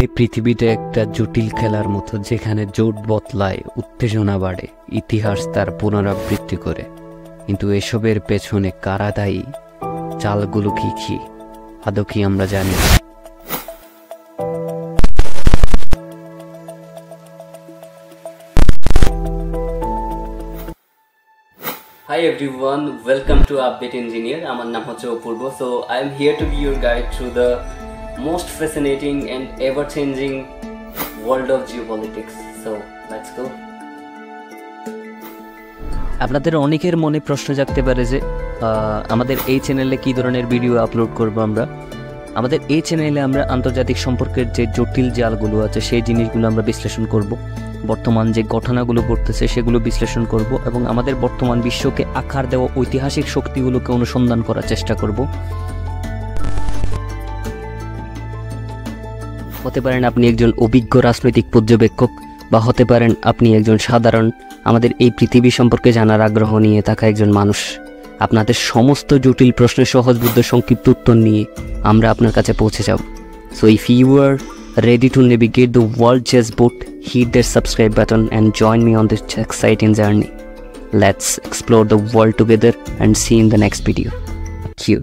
এই পৃথিবীটা একটা জটিল খেলার মতো, যেখানে জোট বদলায়, উত্তেজনা বাড়ে, ইতিহাস তার পুনরাবৃত্তি করে। কিন্তু এসবের পেছনে কারা দায়ী, চালগুলো কি কি আদৌ কি আমরা জানি? Hi everyone, welcome to Update Engineer. আমার নাম হচ্ছে অপূর্ব। So I am here to be your guide through the most fascinating and ever-changing world of geopolitics. So let's go. আপনাদের অনেকের মনে প্রশ্ন জাগতে পারে যে আমাদের এই চ্যানেলে কী ধরনের ভিডিও আপলোড করব আমরা। আমাদের এই চ্যানেলে আমরা আন্তর্জাতিক সম্পর্কের যে জটিল জালগুলো আছে সেই জিনিসগুলো আমরা বিশ্লেষণ করব, বর্তমান যে ঘটনাগুলো ঘটতেছে সেগুলো বিশ্লেষণ করব এবং আমাদের বর্তমান বিশ্বকে আকার দেওয়া ঐতিহাসিক শক্তিগুলোকে অনুসন্ধান করার চেষ্টা করব। হতে পারেন আপনি একজন অভিজ্ঞ রাজনৈতিক পর্যবেক্ষক, বা হতে পারেন আপনি একজন সাধারণ আমাদের এই পৃথিবী সম্পর্কে জানার আগ্রহ নিয়ে থাকা একজন মানুষ। আপনাদের সমস্ত জটিল প্রশ্নের সহজবোধ্য সংক্ষিপ্ত উত্তর নিয়ে আমরা আপনার কাছে পৌঁছে যাব। So if you are ready to navigate the world chessboard, hit that subscribe button and join me on this exciting journey. Let's explore the world together and see in the next video. Thank you.